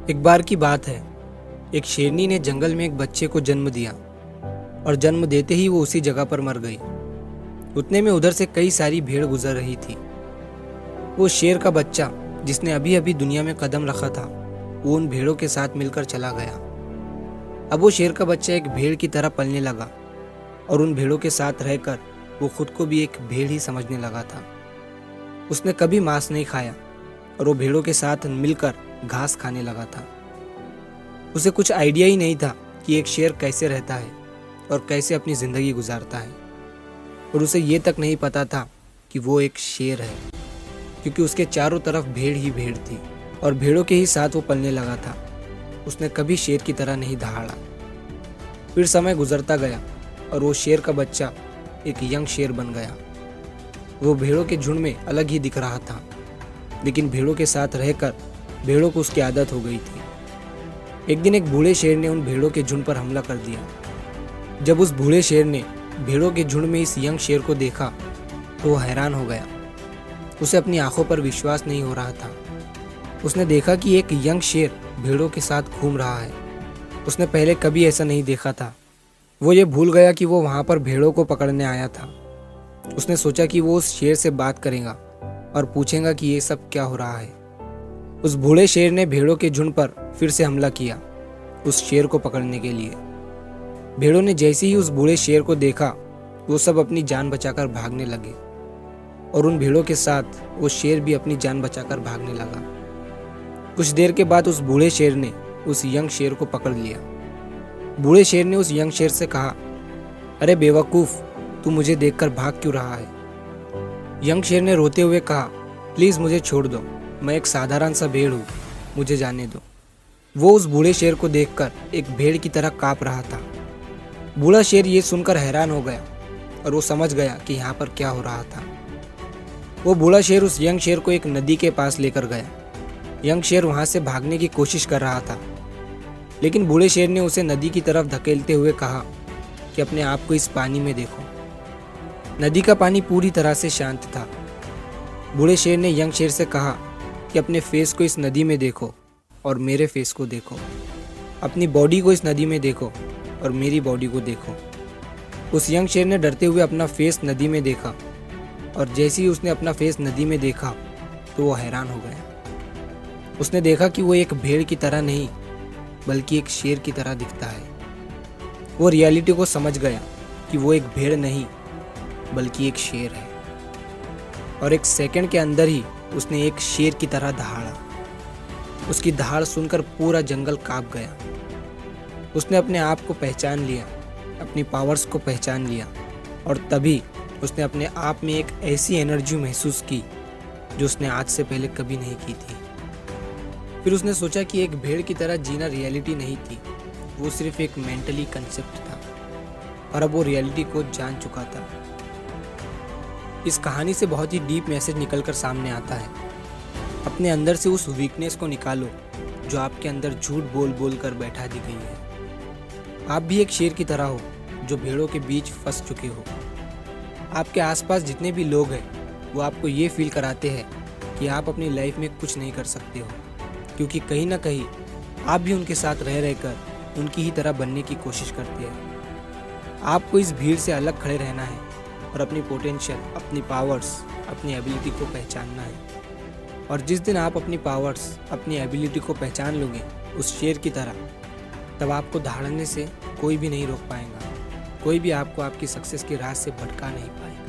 एक बार की बात है, एक शेरनी ने जंगल में एक बच्चे को जन्म दिया और जन्म देते ही वो उसी जगह पर मर गई। उतने में उधर से कई सारी भेड़ गुजर रही थी। वो शेर का बच्चा जिसने अभी अभी दुनिया में कदम रखा था, वो उन भेड़ों के साथ मिलकर चला गया। अब वो शेर का बच्चा एक भेड़ की तरह पलने लगा और उन भेड़ों के साथ रहकर वो खुद को भी एक भेड़ ही समझने लगा था। उसने कभी मांस नहीं खाया और वो भेड़ों के साथ मिलकर घास खाने लगा था। उसे कुछ आइडिया ही नहीं था कि एक शेर कैसे रहता है और कैसे अपनी जिंदगी गुजारता है, और उसे ये तक नहीं पता था कि वो एक शेर है, क्योंकि उसके चारों तरफ भेड़ ही भेड़ थी और भेड़ों के ही साथ वो पलने लगा था। उसने कभी शेर की तरह नहीं दहाड़ा। फिर समय गुजरता गया और वो शेर का बच्चा एक यंग शेर बन गया। वो भेड़ों के झुंड में अलग ही दिख रहा था, लेकिन भेड़ों के साथ रहकर भेड़ों को उसकी आदत हो गई थी। एक दिन एक बूढ़े शेर ने उन भेड़ों के झुंड पर हमला कर दिया। जब उस बूढ़े शेर ने भेड़ों के झुंड में इस यंग शेर को देखा तो वो हैरान हो गया। उसे अपनी आंखों पर विश्वास नहीं हो रहा था। उसने देखा कि एक यंग शेर भेड़ों के साथ घूम रहा है। उसने पहले कभी ऐसा नहीं देखा था। वो ये भूल गया कि वो वहां पर भेड़ों को पकड़ने आया था। उसने सोचा कि वो उस शेर से बात करेगा और पूछेगा कि ये सब क्या हो रहा है। उस बूढ़े शेर ने भेड़ों के झुंड पर फिर से हमला किया उस शेर को पकड़ने के लिए। भेड़ों ने जैसे ही उस बूढ़े शेर को देखा, वो सब अपनी जान बचाकर भागने लगे और उन भेड़ों के साथ वो शेर भी अपनी जान बचाकर भागने लगा। कुछ देर के बाद उस बूढ़े शेर ने उस यंग शेर को पकड़ लिया। बूढ़े शेर ने उस यंग शेर से कहा, अरे बेवकूफ, तू मुझे देखकर भाग क्यों रहा है? यंग शेर ने रोते हुए कहा, प्लीज मुझे छोड़ दो, मैं एक साधारण सा भेड़ हूँ, मुझे जाने दो। वो उस बूढ़े शेर को देखकर एक भेड़ की तरह कांप रहा था। बूढ़ा शेर ये सुनकर हैरान हो गया और वो समझ गया कि यहाँ पर क्या हो रहा था। वो बूढ़ा शेर उस यंग शेर को एक नदी के पास लेकर गया। यंग शेर वहां से भागने की कोशिश कर रहा था, लेकिन बूढ़े शेर ने उसे नदी की तरफ धकेलते हुए कहा कि अपने आप को इस पानी में देखो। नदी का पानी पूरी तरह से शांत था। बूढ़े शेर ने यंग शेर से कहा कि अपने फेस को इस नदी में देखो और मेरे फेस को देखो। अपनी बॉडी को इस नदी में देखो और मेरी बॉडी को देखो। उस यंग शेर ने डरते हुए अपना फेस नदी में देखा, और जैसे ही उसने अपना फेस नदी में देखा तो वो हैरान हो गया। उसने देखा कि वो एक भेड़ की तरह नहीं, बल्कि एक शेर की तरह दिखता है। वो रियलिटी को समझ गया कि वो एक भेड़ नहीं, बल्कि एक शेर है, और एक सेकंड के अंदर ही उसने एक शेर की तरह दहाड़ा। उसकी दहाड़ सुनकर पूरा जंगल कांप गया। उसने अपने आप को पहचान लिया, अपनी पावर्स को पहचान लिया, और तभी उसने अपने आप में एक ऐसी एनर्जी महसूस की जो उसने आज से पहले कभी नहीं की थी। फिर उसने सोचा कि एक भेड़ की तरह जीना रियलिटी नहीं थी, वो सिर्फ एक मेंटली कंसेप्ट था, और अब वो रियलिटी को जान चुका था। इस कहानी से बहुत ही डीप मैसेज निकलकर सामने आता है। अपने अंदर से उस वीकनेस को निकालो जो आपके अंदर झूठ बोल बोल कर बैठा दी गई है। आप भी एक शेर की तरह हो जो भेड़ों के बीच फंस चुके हो। आपके आसपास जितने भी लोग हैं वो आपको ये फील कराते हैं कि आप अपनी लाइफ में कुछ नहीं कर सकते हो, क्योंकि कहीं ना कहीं आप भी उनके साथ रह रहकर उनकी ही तरह बनने की कोशिश करते हैं। आपको इस भीड़ से अलग खड़े रहना है और अपनी पोटेंशियल, अपनी पावर्स, अपनी एबिलिटी को पहचानना है। और जिस दिन आप अपनी पावर्स, अपनी एबिलिटी को पहचान लोगे उस शेर की तरह, तब आपको दहाड़ने से कोई भी नहीं रोक पाएगा। कोई भी आपको आपकी सक्सेस के राह से भटका नहीं पाएगा।